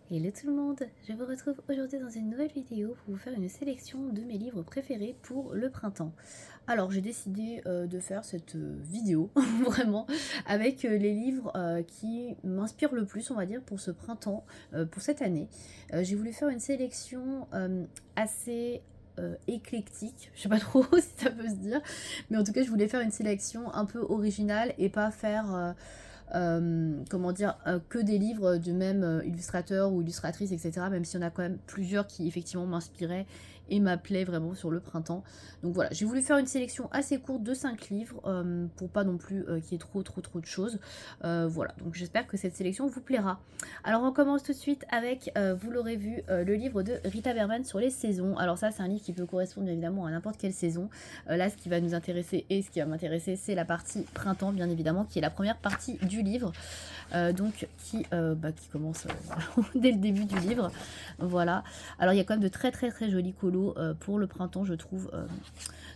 Hello tout le monde, je vous retrouve aujourd'hui dans une nouvelle vidéo pour vous faire une sélection de mes livres préférés pour le printemps. Alors j'ai décidé de faire cette vidéo vraiment avec les livres qui m'inspirent le plus on va dire pour ce printemps, pour cette année. J'ai voulu faire une sélection assez éclectique, je sais pas trop si ça peut se dire, mais en tout cas je voulais faire une sélection un peu originale et pas faire comment dire, que des livres du même illustrateur ou illustratrice, etc. Même s'il y en a quand même plusieurs qui effectivement m'inspiraient et m'appelaient vraiment sur le printemps. Donc voilà, j'ai voulu faire une sélection assez courte de 5 livres pour pas non plus qu'il y ait trop de choses. Voilà, donc j'espère que cette sélection vous plaira. Alors on commence tout de suite avec, vous l'aurez vu, le livre de Rita Berman sur les saisons. Alors ça c'est un livre qui peut correspondre évidemment à n'importe quelle saison. Là ce qui va nous intéresser et ce qui va m'intéresser c'est la partie printemps bien évidemment qui est la première partie du livre. Donc qui commence dès le début du livre. Voilà. Alors il y a quand même de très jolis colos pour le printemps je trouve.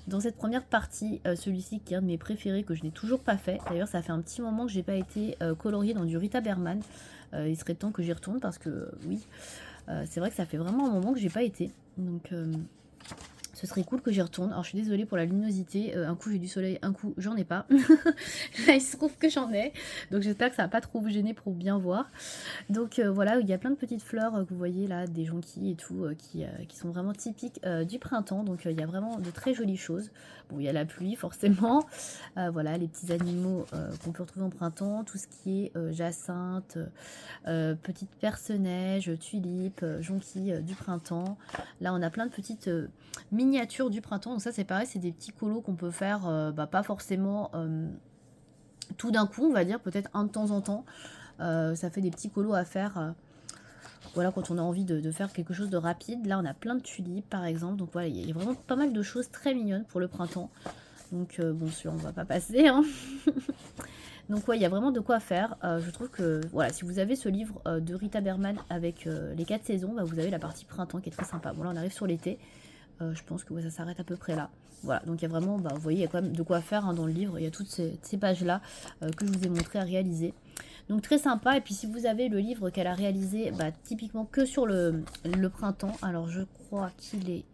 Dans cette première partie, celui-ci qui est un de mes préférés que je n'ai toujours pas fait. D'ailleurs ça fait un petit moment que j'ai pas été coloriée dans du Rita Berman. Il serait temps que j'y retourne parce que oui, c'est vrai que ça fait vraiment un moment que j'ai pas été. Donc ce serait cool que j'y retourne. Alors je suis désolée pour la luminosité, un coup j'ai du soleil, un coup j'en ai pas. Là il se trouve que j'en ai, donc j'espère que ça va pas trop vous gêner pour bien voir. Donc voilà, il y a plein de petites fleurs que vous voyez là, des jonquilles et tout, qui sont vraiment typiques du printemps. Donc il y a vraiment de très jolies choses. Bon, il y a la pluie forcément. Voilà, les petits animaux qu'on peut retrouver en printemps, tout ce qui est jacinthe, petites perce-neige, tulipes, jonquilles du printemps. Là on a plein de petites miniatures du printemps. Donc ça c'est pareil, c'est des petits colos qu'on peut faire, pas forcément tout d'un coup on va dire, peut-être un de temps en temps. Ça fait des petits colos à faire voilà, quand on a envie de faire quelque chose de rapide. Là, on a plein de tulipes, par exemple. Donc voilà, il y a vraiment pas mal de choses très mignonnes pour le printemps. Donc bon, celui-là, on va pas passer. Hein. Donc ouais, il y a vraiment de quoi faire. Je trouve que, voilà, si vous avez ce livre de Rita Berman avec les 4 saisons, bah, vous avez la partie printemps qui est très sympa. Bon, là, on arrive sur l'été. Je pense que ouais, ça s'arrête à peu près là. Voilà, donc il y a vraiment, bah, vous voyez, il y a quand même de quoi faire hein, dans le livre. Il y a toutes ces pages-là que je vous ai montré à réaliser. Donc très sympa. Et puis si vous avez le livre qu'elle a réalisé, bah, typiquement que sur le printemps. Alors je crois qu'il est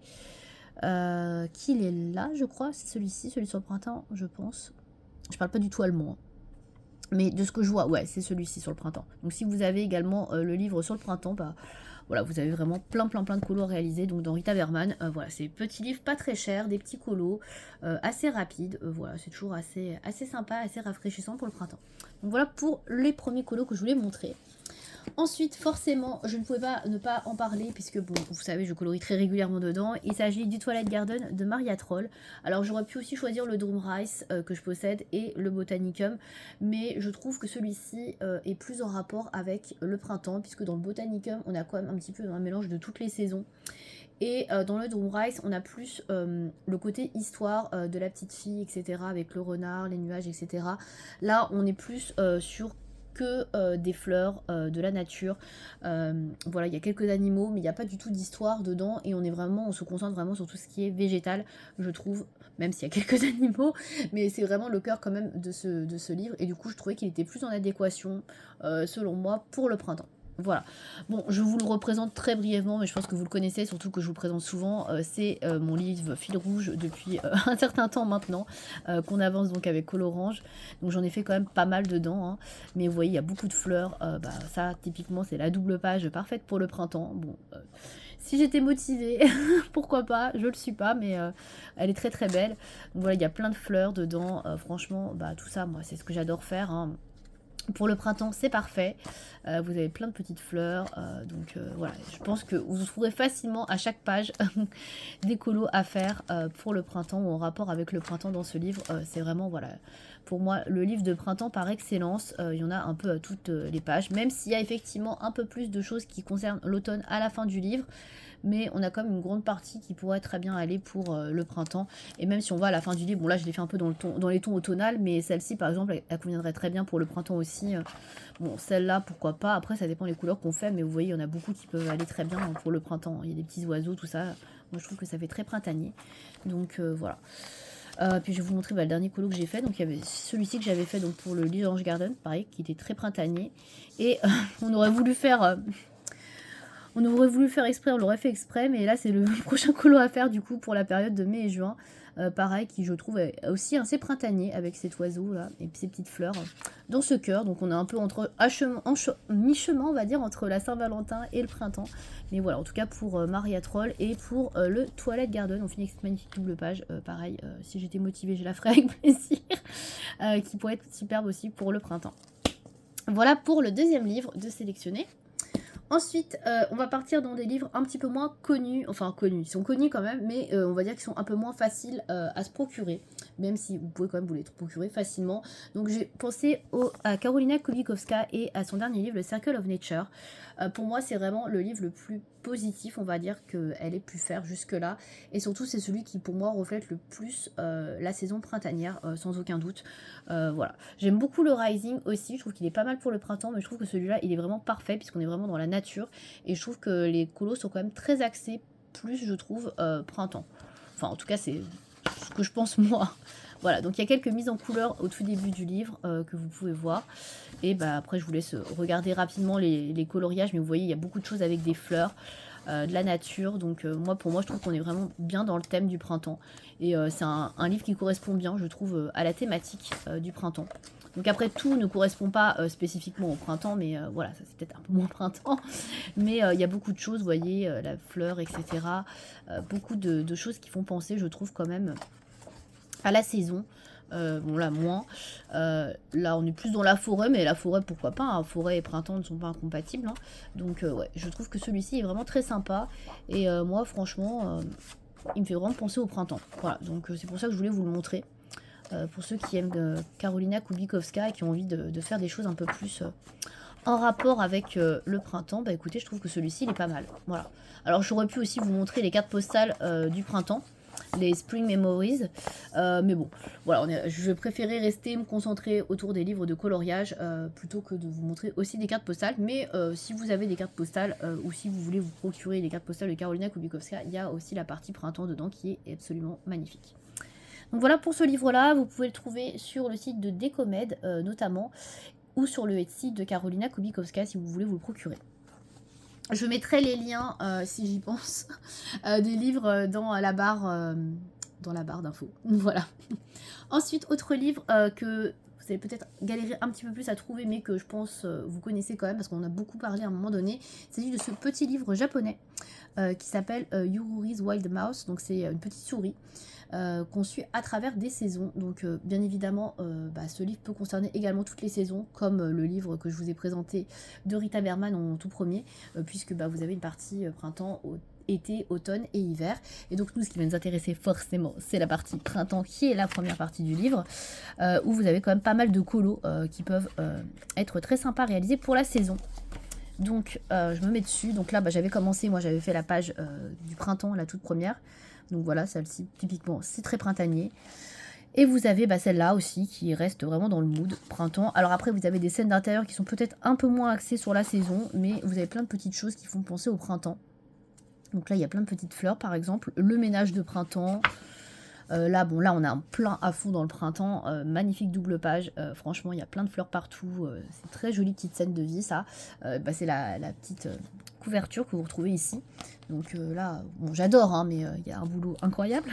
là, je crois. C'est celui-ci, celui sur le printemps, je pense. Je parle pas du tout allemand. Hein. Mais de ce que je vois, ouais, c'est celui-ci sur le printemps. Donc si vous avez également le livre sur le printemps, bah voilà, vous avez vraiment plein de colos réalisés. Donc dans Rita Berman, voilà, c'est petits livres pas très chers, des petits colos assez rapides. Voilà, c'est toujours assez sympa, assez rafraîchissant pour le printemps. Donc voilà pour les premiers colos que je voulais montrer. Ensuite, forcément, je ne pouvais pas ne pas en parler puisque, bon, vous savez, je colorie très régulièrement dedans. Il s'agit du Twilight Garden de Maria Troll. Alors, j'aurais pu aussi choisir le Drum Rice que je possède et le Botanicum, mais je trouve que celui-ci est plus en rapport avec le printemps puisque dans le Botanicum, on a quand même un petit peu un mélange de toutes les saisons. Et dans le Drum Rice, on a plus le côté histoire de la petite fille, etc., avec le renard, les nuages, etc. Là, on est plus sur que des fleurs, de la nature. Voilà, il y a quelques animaux, mais il n'y a pas du tout d'histoire dedans. Et on se concentre vraiment sur tout ce qui est végétal, je trouve, même s'il y a quelques animaux. Mais c'est vraiment le cœur quand même de ce livre. Et du coup, je trouvais qu'il était plus en adéquation, selon moi, pour le printemps. Voilà. Bon, je vous le représente très brièvement, mais je pense que vous le connaissez, surtout que je vous le présente souvent. C'est mon livre Fil Rouge depuis un certain temps maintenant, qu'on avance donc avec Colorange. Donc j'en ai fait quand même pas mal dedans. Hein. Mais vous voyez, il y a beaucoup de fleurs. Bah, ça, typiquement, c'est la double page parfaite pour le printemps. Bon, si j'étais motivée, pourquoi pas, je le suis pas, mais elle est très belle. Donc voilà, il y a plein de fleurs dedans. Franchement, bah, tout ça, moi, c'est ce que j'adore faire. Hein. Pour le printemps, c'est parfait. Vous avez plein de petites fleurs. Voilà, je pense que vous trouverez facilement à chaque page des colos à faire pour le printemps ou en rapport avec le printemps dans ce livre. C'est vraiment, voilà, pour moi, le livre de printemps par excellence. Il y en a un peu à toutes les pages, même s'il y a effectivement un peu plus de choses qui concernent l'automne à la fin du livre. Mais on a quand même une grande partie qui pourrait très bien aller pour le printemps. Et même si on va à la fin du livre, bon là je l'ai fait un peu dans les tons automnales, mais celle-ci par exemple, elle conviendrait très bien pour le printemps aussi. Bon, celle-là, pourquoi pas. Après, ça dépend des couleurs qu'on fait, mais vous voyez, il y en a beaucoup qui peuvent aller très bien pour le printemps. Il y a des petits oiseaux, tout ça. Moi, je trouve que ça fait très printanier. Donc, voilà. Puis je vais vous montrer le dernier colo que j'ai fait. Donc il y avait celui-ci que j'avais fait donc, pour le Lit Orange Garden, pareil, qui était très printanier. Et on aurait voulu faire On aurait voulu faire exprès, on l'aurait fait exprès, mais là c'est le prochain colo à faire du coup pour la période de mai et juin. Pareil, qui je trouve est aussi assez printanier avec cet oiseau là et ces petites fleurs dans ce cœur. Donc on est un peu entre mi-chemin, on va dire, entre la Saint-Valentin et le printemps. Mais voilà, en tout cas pour Maria Troll et pour le Toilette Garden, on finit avec cette magnifique double page. Pareil, si j'étais motivée, je la ferais avec plaisir. Qui pourrait être superbe aussi pour le printemps. Voilà pour le deuxième livre de sélectionner. Ensuite, on va partir dans des livres un petit peu moins connus, enfin connus, ils sont connus quand même, mais on va dire qu'ils sont un peu moins faciles à se procurer, même si vous pouvez quand même vous les procurer facilement. Donc j'ai pensé à Karolina Kubikowska et à son dernier livre, Le Circle of Nature. Pour moi, c'est vraiment le livre le plus positif, on va dire, qu'elle ait pu faire jusque-là. Et surtout, c'est celui qui, pour moi, reflète le plus la saison printanière, sans aucun doute. Voilà. J'aime beaucoup le Rising aussi, je trouve qu'il est pas mal pour le printemps, mais je trouve que celui-là, il est vraiment parfait, puisqu'on est vraiment dans la nature. Et je trouve que les colos sont quand même très axés, plus, je trouve, printemps. Enfin, en tout cas, c'est ce que je pense moi. Voilà, donc il y a quelques mises en couleur au tout début du livre que vous pouvez voir. Et bah, après, je vous laisse regarder rapidement les coloriages. Mais vous voyez, il y a beaucoup de choses avec des fleurs, de la nature. Donc moi, pour moi, je trouve qu'on est vraiment bien dans le thème du printemps. Et c'est un livre qui correspond bien, je trouve, à la thématique du printemps. Donc après, tout ne correspond pas spécifiquement au printemps, mais voilà, ça c'est peut-être un peu moins printemps. Mais il y a beaucoup de choses, vous voyez, la fleur, etc. Beaucoup de choses qui font penser, je trouve, quand même, à la saison. Bon là moins. Là on est plus dans la forêt, mais la forêt pourquoi pas, hein. Forêt et printemps ne sont pas incompatibles, hein. Donc ouais, je trouve que celui-ci est vraiment très sympa. Et moi franchement, il me fait vraiment penser au printemps. Voilà, donc c'est pour ça que je voulais vous le montrer. Pour ceux qui aiment Karolina Kubikowska et qui ont envie de faire des choses un peu plus en rapport avec le printemps, bah écoutez, je trouve que celui-ci il est pas mal. Voilà. Alors j'aurais pu aussi vous montrer les cartes postales du printemps, les Spring Memories, mais bon, voilà, je préférais me concentrer autour des livres de coloriage plutôt que de vous montrer aussi des cartes postales. Mais si vous avez des cartes postales ou si vous voulez vous procurer les cartes postales de Karolina Kubikowska, il y a aussi la partie printemps dedans qui est absolument magnifique. Donc voilà pour ce livre-là, vous pouvez le trouver sur le site de Decomed notamment, ou sur le site de Karolina Kubikowska si vous voulez vous le procurer. Je mettrai les liens, si j'y pense, des livres dans la barre d'infos. Voilà. Ensuite, autre livre que vous allez peut-être galérer un petit peu plus à trouver, mais que je pense vous connaissez quand même, parce qu'on en a beaucoup parlé à un moment donné. Il s'agit de ce petit livre japonais qui s'appelle Yururi's Wild Mouse. Donc c'est une petite souris qu'on suit à travers des saisons. Donc bien évidemment, ce livre peut concerner également toutes les saisons, comme le livre que je vous ai présenté de Rita Berman en tout premier, puisque vous avez une partie printemps, été, automne et hiver. Et donc nous, ce qui va nous intéresser forcément, c'est la partie printemps, qui est la première partie du livre, où vous avez quand même pas mal de colos qui peuvent être très sympas à réaliser pour la saison. Donc je me mets dessus. Donc là, j'avais commencé, moi j'avais fait la page du printemps, la toute première. Donc voilà, celle-ci, typiquement, c'est très printanier. Et vous avez celle-là aussi, qui reste vraiment dans le mood printemps. Alors après, vous avez des scènes d'intérieur qui sont peut-être un peu moins axées sur la saison, mais vous avez plein de petites choses qui font penser au printemps. Donc là, il y a plein de petites fleurs, par exemple. Le ménage de printemps. Là, on a un plein à fond dans le printemps. Magnifique double page. Franchement, il y a plein de fleurs partout. C'est très jolie petite scène de vie, ça. C'est la petite couverture que vous retrouvez ici. Donc là, bon, j'adore, hein, mais il y a un boulot incroyable.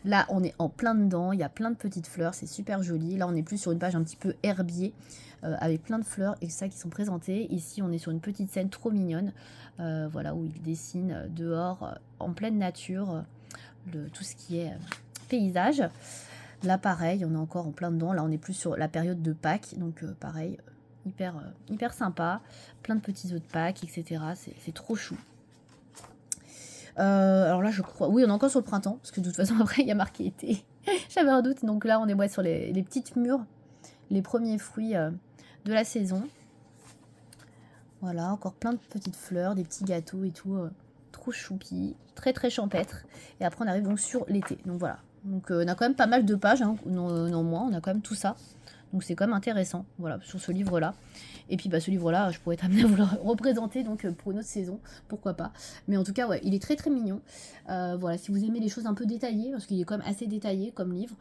Là, on est en plein dedans. Il y a plein de petites fleurs. C'est super joli. Là, on est plus sur une page un petit peu herbier. Avec plein de fleurs et ça qui sont présentées. Ici, on est sur une petite scène trop mignonne. Voilà, où il dessine dehors, en pleine nature, tout ce qui est paysage. Là, pareil, on est encore en plein dedans. Là, on est plus sur la période de Pâques. Donc, pareil, hyper sympa. Plein de petits œufs de Pâques, etc. C'est trop chou. Alors là, je crois... Oui, on est encore sur le printemps. Parce que de toute façon, après, il y a marqué été. J'avais un doute. Donc là, on est sur les petites mûres. Les premiers fruits de la saison. Voilà, encore plein de petites fleurs, des petits gâteaux et tout. Trop choupi, très très champêtre. Et après, on arrive donc sur l'été. Donc voilà. Donc on a quand même pas mal de pages, hein, non moins, on a quand même tout ça. Donc c'est quand même intéressant, voilà, sur ce livre-là. Et puis ce livre-là, je pourrais être amenée à vous le représenter donc pour une autre saison, pourquoi pas. Mais en tout cas, ouais, il est très très mignon. Voilà, si vous aimez les choses un peu détaillées, parce qu'il est quand même assez détaillé comme livre,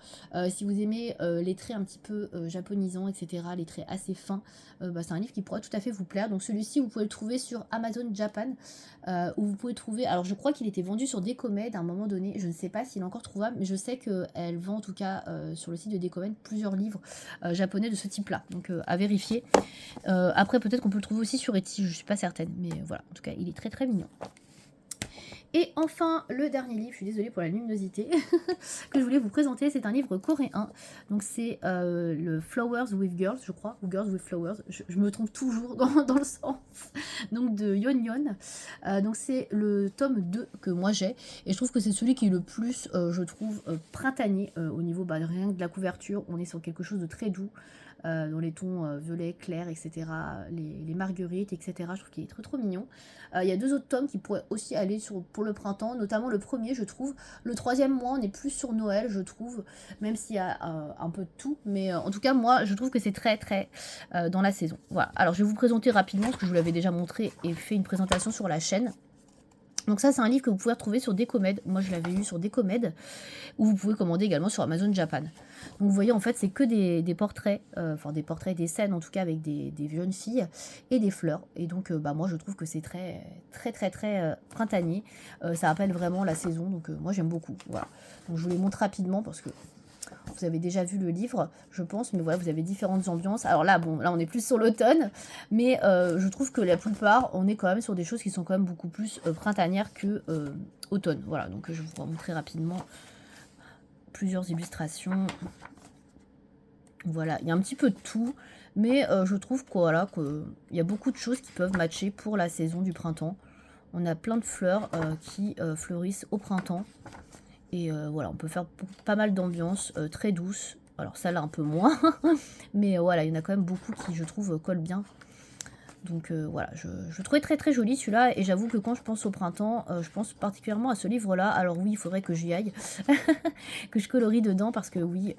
si vous aimez les traits un petit peu japonisants, etc., les traits assez fins, c'est un livre qui pourrait tout à fait vous plaire. Donc celui-ci, vous pouvez le trouver sur Amazon Japan, où vous pouvez trouver, alors je crois qu'il était vendu sur Décomed à un moment donné, je ne sais pas s'il est encore trouvable, mais je sais qu'elle vend en tout cas sur le site de Décomed plusieurs livres japonais de ce type-là, donc à vérifier. Après, peut-être qu'on peut le trouver aussi sur Etsy, je suis pas certaine, mais voilà, en tout cas, il est très très mignon. Et enfin, le dernier livre, je suis désolée pour la luminosité, que je voulais vous présenter, c'est un livre coréen. Donc c'est le Flowers with Girls, je crois, ou Girls with Flowers, je me trompe toujours dans le sens, donc de Yeon Yeon. Donc c'est le tome 2 que moi j'ai, et je trouve que c'est celui qui est le plus, je trouve, printanier au niveau rien que de la couverture. On est sur quelque chose de très doux. Dans les tons violet, clair, etc. Les marguerites, etc. Je trouve qu'il est trop trop mignon. Il y a 2 autres tomes qui pourraient aussi aller pour le printemps, notamment le premier, je trouve. Le troisième, moi, on est plus sur Noël, je trouve, même s'il y a un peu de tout. Mais en tout cas, moi, je trouve que c'est très très dans la saison. Voilà. Alors, je vais vous présenter rapidement, parce que je vous l'avais déjà montré et fait une présentation sur la chaîne. Donc ça, c'est un livre que vous pouvez retrouver sur Décomed. Moi, je l'avais eu sur Décomed, ou vous pouvez commander également sur Amazon Japan. Donc vous voyez, en fait, c'est que des portraits, enfin des portraits, des scènes en tout cas avec des jeunes filles et des fleurs. Et donc, moi, je trouve que c'est très, très, très, très printanier. Ça rappelle vraiment la saison, donc moi, j'aime beaucoup. Voilà. Donc je vous les montre rapidement parce que vous avez déjà vu le livre, je pense, mais voilà, vous avez différentes ambiances. Alors là, bon, là, on est plus sur l'automne, mais je trouve que la plupart, on est quand même sur des choses qui sont quand même beaucoup plus printanières que automne. Voilà, donc je vais vous montrer rapidement plusieurs illustrations. Voilà, il y a un petit peu de tout, mais je trouve qu'il voilà, y a beaucoup de choses qui peuvent matcher pour la saison du printemps. On a plein de fleurs qui fleurissent au printemps. Et voilà, on peut faire pas mal d'ambiance très douce. Alors ça là un peu moins, mais voilà, il y en a quand même beaucoup qui je trouve collent bien. Donc voilà, je trouvais très très joli celui-là, et j'avoue que quand je pense au printemps, je pense particulièrement à ce livre-là. Alors oui, il faudrait que j'y aille, que je colorie dedans, parce que oui,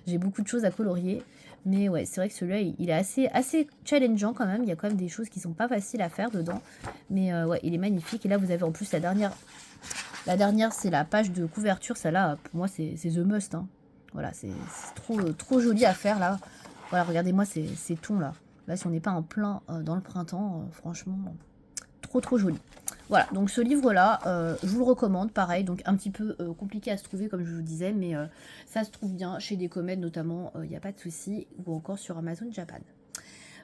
j'ai beaucoup de choses à colorier. Mais ouais, c'est vrai que celui-là, il est assez challengeant quand même. Il y a quand même des choses qui sont pas faciles à faire dedans. Mais ouais, il est magnifique. Et là, vous avez en plus la dernière, c'est la page de couverture. Celle-là, pour moi, c'est The Must. Hein. Voilà, c'est trop joli à faire, là. Voilà, regardez-moi ces tons-là. Là, si on n'est pas en plein dans le printemps, franchement, trop joli. Voilà, donc ce livre-là, je vous le recommande. Pareil, donc un petit peu compliqué à se trouver, comme je vous disais, mais ça se trouve bien chez Décomed notamment, il n'y a pas de souci, ou encore sur Amazon Japan.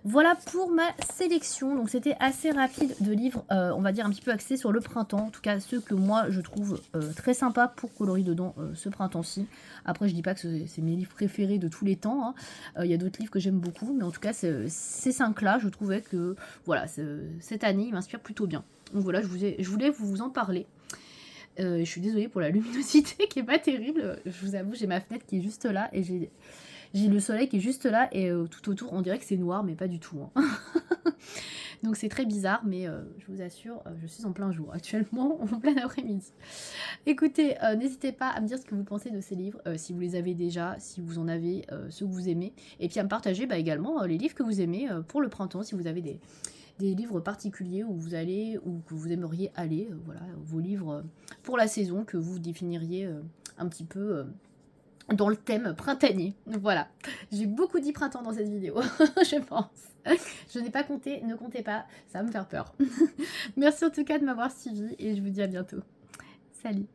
Voilà pour ma sélection, donc c'était assez rapide de livres, on va dire un petit peu axés sur le printemps, en tout cas ceux que moi je trouve très sympas pour colorer dedans ce printemps-ci. Après je dis pas que c'est mes livres préférés de tous les temps, hein. Il y a d'autres livres que j'aime beaucoup, mais en tout cas ces 5-là, je trouvais que voilà, cette année ils m'inspirent plutôt bien. Donc voilà, je voulais vous en parler. Je suis désolée pour la luminosité qui est pas terrible, je vous avoue, j'ai ma fenêtre qui est juste là et j'ai le soleil qui est juste là, et tout autour on dirait que c'est noir, mais pas du tout, hein. Donc c'est très bizarre, mais je vous assure, je suis en plein jour actuellement, en plein après-midi. Écoutez, n'hésitez pas à me dire ce que vous pensez de ces livres, si vous les avez déjà, si vous en avez, ceux que vous aimez, et puis à me partager également les livres que vous aimez pour le printemps, si vous avez des livres particuliers où vous allez, ou que vous aimeriez aller, voilà, vos livres pour la saison, que vous définiriez un petit peu dans le thème printanier. Voilà, j'ai beaucoup dit printemps dans cette vidéo, je pense. Je n'ai pas compté, ne comptez pas, ça va me faire peur. Merci en tout cas de m'avoir suivi, et je vous dis à bientôt. Salut.